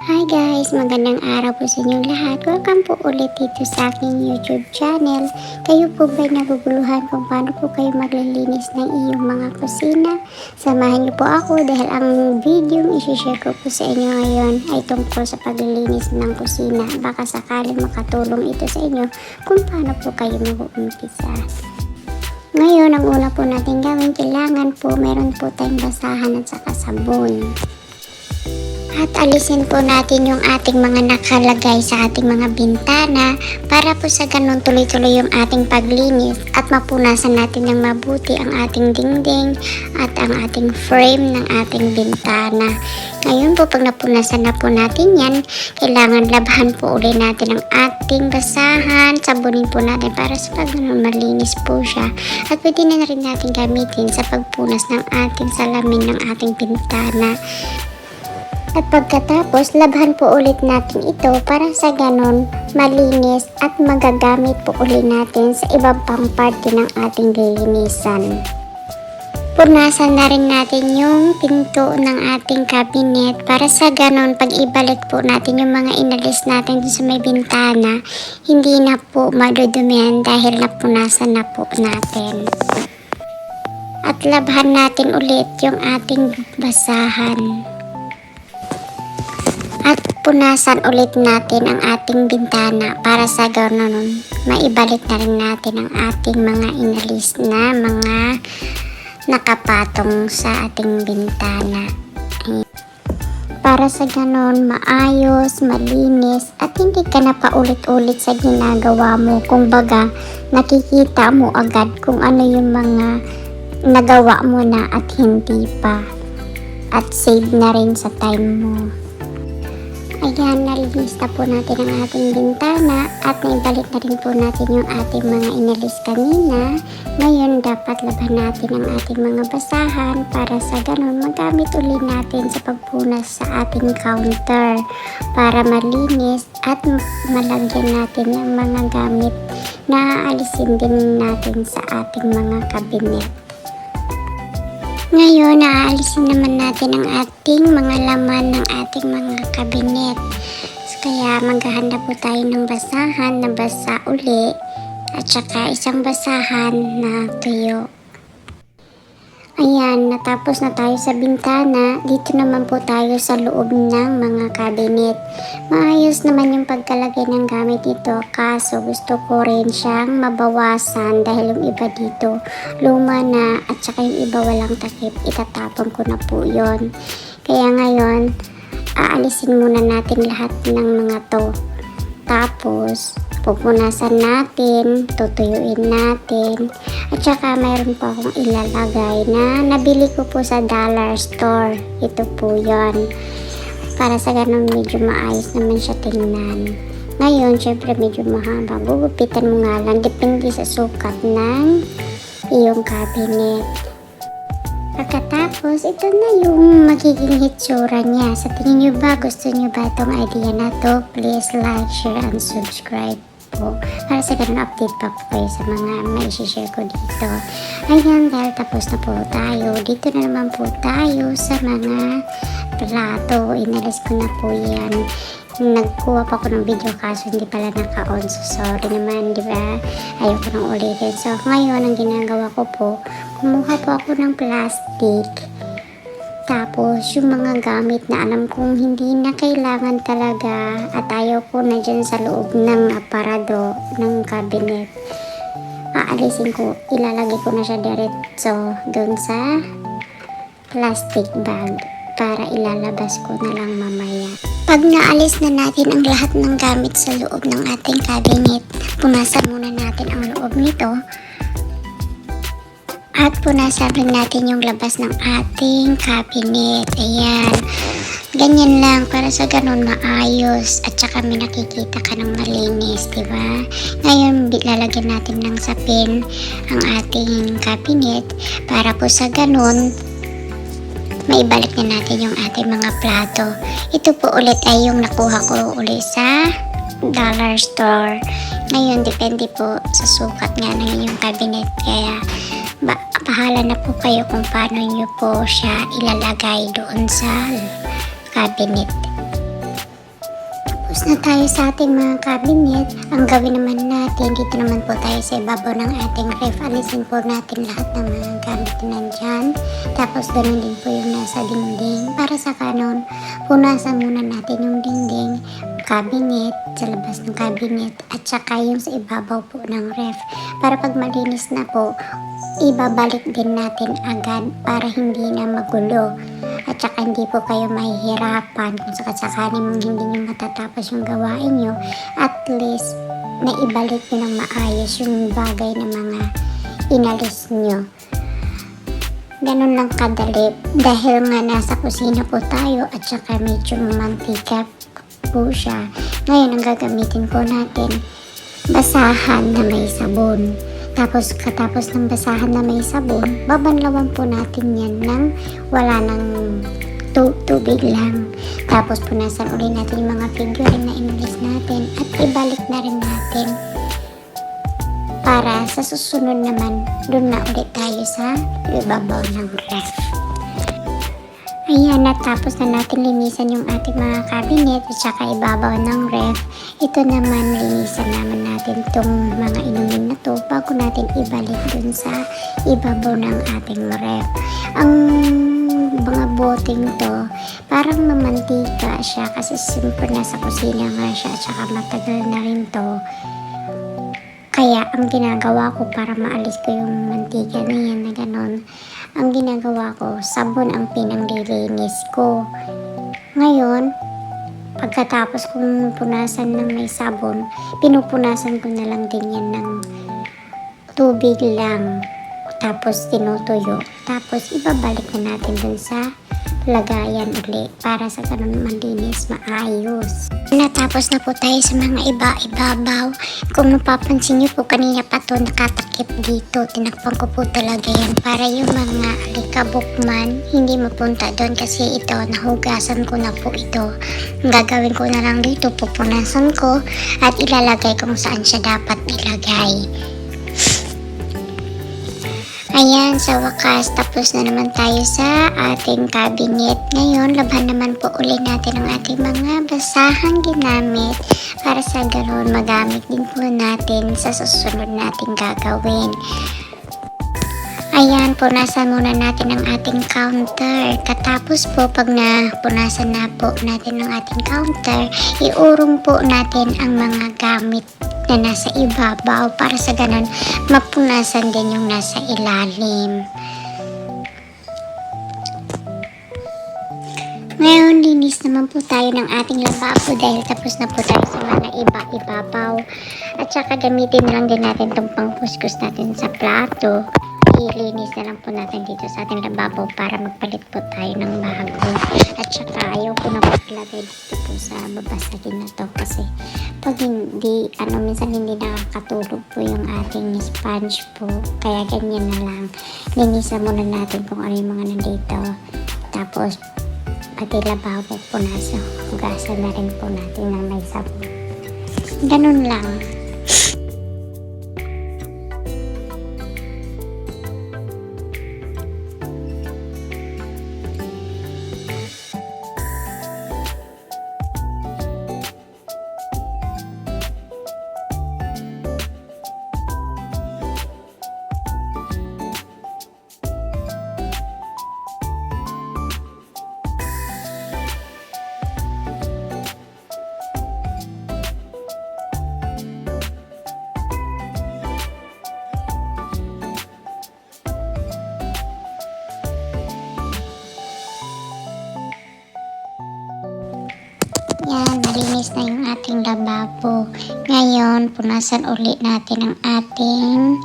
Hi guys! Magandang araw po sa inyong lahat. Welcome po ulit dito sa aking YouTube channel. Kayo po ba'y naguguluhan kung paano po kayo maglilinis ng iyong mga kusina? Samahan niyo po ako dahil ang video isi-share ko po sa inyo ngayon ay tungkol sa paglilinis ng kusina. Baka sakaling makatulong ito sa inyo kung paano po kayo mag-uumpisa. Ngayon, ang una po natin gawin, kailangan po meron po tayong basahan at saka sabon. At alisin po natin yung ating mga nakalagay sa ating mga bintana para po sa ganun tuloy-tuloy yung ating paglinis at mapunasan natin ng mabuti ang ating dingding at ang ating frame ng ating bintana. Ngayon po, pag napunasan na po natin yan, kailangan labhan po ulit natin ang ating basahan, sabunin po natin para sa pag malinis po siya. At pwede na rin natin gamitin sa pagpunas ng ating salamin ng ating bintana. At pagkatapos, labhan po ulit natin ito para sa ganon malinis at magagamit po ulit natin sa ibang pang parte ng ating lilinisan. Punasan na rin natin yung pinto ng ating cabinet para sa ganon pag ibalik po natin yung mga inalis natin dun sa may bintana, hindi na po madudumihan dahil napunasan na po natin. At labhan natin ulit yung ating basahan. At punasan ulit natin ang ating bintana para sa ganoon maibalik na rin natin ang ating mga inalis na mga nakapatong sa ating bintana. Para sa ganoon maayos, malinis at hindi ka na paulit-ulit sa ginagawa mo. Kung baga nakikita mo agad kung ano yung mga nagawa mo na at hindi pa. At save na rin sa time mo. Ayan, nalinis na po natin ang ating bintana at naibalik na rin po natin yung ating mga inalis kanina. Ngayon, dapat laban natin ang ating mga basahan para sa ganun magamit ulit natin sa pagpunas sa ating counter para malinis at malagyan natin yung mga gamit na aalisin din natin sa ating mga cabinet. Ngayon, aalisin naman natin ang ating mga laman ng ating mga kabinet. So, kaya maghahanda po tayo ng basahan na basa uli at saka isang basahan na tuyo. Ayan, natapos na tayo sa bintana. Dito naman po tayo sa loob ng mga cabinet. Maayos naman yung pagkalagay ng gamit ito, kaso gusto ko rin siyang mabawasan dahil yung iba dito luma na at saka yung iba walang takip, itatapon ko na po yon. Kaya ngayon, aalisin muna natin lahat ng mga to. Tapos, pupunasan natin, tutuyuin natin, at saka mayroon pa akong ilalagay na nabili ko po sa dollar store. Ito po yon. Para sa ganun medyo maayos naman siya tingnan. Ngayon, syempre medyo mahaba. Gugupitan mo nga lang, depende sa sukat ng iyong cabinet. Pagkatapos, ito na yung magiging hitsura niya. Sa tingin nyo ba, gusto nyo ba itong idea na to? Please like, share, and subscribe po. Para sa ganun update pa po kayo sa mga mai-share ko dito. Ayan, dahil tapos na po tayo. Dito na naman po tayo sa mga plato. Inalis ko na po yan. Nagkuha pa ko ng video kaso hindi pala naka-on. So, sorry naman, di ba? Ayoko nang ulitin. So, ngayon, ang ginagawa ko po, kumuha po ako ng plastic. Tapos, yung mga gamit na alam kong hindi na kailangan talaga at ayaw ko na dyan sa loob ng aparado ng cabinet. Aalisin ko, ilalagay ko na siya diretso doon sa plastic bag para ilalabas ko na lang mamaya. Pag naalis na natin ang lahat ng gamit sa loob ng ating cabinet, punasan muna natin ang loob nito. At punasan rin natin yung labas ng ating cabinet. Ayan. Ganyan lang para sa ganun maayos at saka may nakikita ka ng malinis, diba? Ngayon, lalagyan natin ng sapin ang ating cabinet para po sa ganun maibalik na natin yung ating mga plato. Ito po ulit ay yung nakuha ko ulit sa dollar store. Ngayon, depende po sa sukat nga ng inyong cabinet. Kaya, bahala na po kayo kung paano nyo po siya ilalagay doon sa cabinet. Tapos na tayo sa ating mga cabinet. Ang gawin naman natin, dito naman po tayo sa ibabaw ng ating ref. Alisin po natin lahat ng mga gamit na nandyan. Tapos ganun din po yung nasa dingding. Para sa kanon, punasan muna natin yung dingding, cabinet, sa labas ng cabinet, at saka yung sa ibabaw po ng ref. Para pag malinis na po, ibabalik din natin agad para hindi na magulo. At saka hindi po kayo mahihirapan kung sakasakaling hindi nyo matatapos yung gawain nyo. At least, naibalik nyo ng maayos yung bagay na mga inalis nyo. Ganun lang kadali. Dahil nga nasa kusina po tayo at saka medyo mantika po siya. Ngayon, ang gagamitin po natin, basahan na may sabon. Tapos katapos ng basahan na may sabon, babanlawan po natin yan ng wala ng tubig lang. Tapos punasan ulit natin yung mga figurine na inalis natin at ibalik na rin natin. Para sa susunod naman, doon na ulit tayo sa ibabaw ng ref. Ayan, natapos na natin linisan yung ating mga cabinet at saka ibabaw ng ref. Ito naman, linisan naman natin itong mga inumin na to bago natin ibalik dun sa ibabaw ng ating ref. Ang mga boteng to, parang mamantika siya kasi simple nasa kusina nga siya at saka matagal na rin to. Kaya ang ginagawa ko para maalis ko yung mantika na yan na ganon, ang ginagawa ko, sabon ang pinanglilinis ko. Ngayon, pagkatapos kong punasan ng may sabon, pinupunasan ko na lang din yan ng tubig lang. Tapos tinutuyo. Tapos ibabalik na natin dun sa lagayan ulit para sa ganun malinis, maayos. Natapos na po tayo sa mga ibabaw. Kung mapapansin nyo po, kanina pa to nakatakip dito. Tinakpan ko po talaga yan para yung mga alikabok man hindi mapunta doon kasi ito, nahugasan ko na po ito. Ang gagawin ko na lang dito, pupunasan ko at ilalagay kung saan siya dapat ilagay. Ayan, sa wakas, tapos na naman tayo sa ating cabinet. Ngayon, laban naman po uli natin ang ating mga basahang ginamit para sa ganoon magamit din po natin sa susunod nating gagawin. Ayan, punasan muna natin ang ating counter. Katapos po, pag punasan na po natin ang ating counter, iurong po natin ang mga gamit na nasa ibabaw para sa ganun mapunasan din yung nasa ilalim. Ngayon, linis naman po tayo ng ating lababo dahil tapos na po tayo sa mga ibabaw. At saka gamitin na lang din natin itong pangkuskus natin sa plato. Ilinis na lang po natin dito sa ating lababo para magpalit po tayo ng bago. At saka ayaw ko na maglagay dito po sa babasagin na to kasi pag hindi, minsan hindi nakakatulog po yung ating sponge po. Kaya ganyan na lang. Linisan muna natin kung ano yung mga nandito. Tapos, pati lababo po nasa hugasan na rin po natin ng may sabon. Ganun lang. Yan, malinis na yung ating lababo. Ngayon, punasan ulit natin ang ating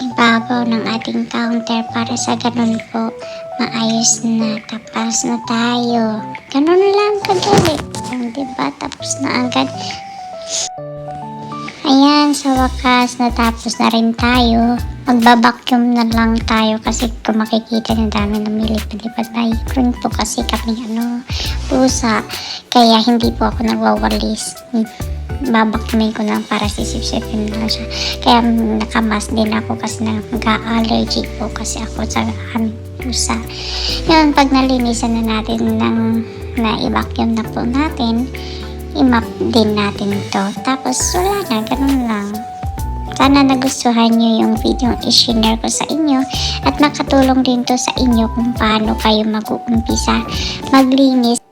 ibabaw ng ating counter para sa ganun po, maayos na. Tapos na tayo. Ganun lang kadali. Diba? Tapos na agad. Ayan, sa wakas, natapos na rin tayo. Magbabacuum na lang tayo kasi kung makikita na dami lumilipad-lipad na ipron po kasi kami pusa. Kaya hindi po ako nagwawalis. Babacuumin ko lang para sisip-sipin lang siya. Kaya nakamas din ako kasi nag-allergic po kasi ako sa pusa. Yun, pag nalinisan na natin na i-vacuum na po natin, i-map din natin to. Tapos wala na, ganun lang. Sana nagustuhan nyo yung video i-share ko sa inyo at nakatulong din to sa inyo kung paano kayo mag-uumpisa maglinis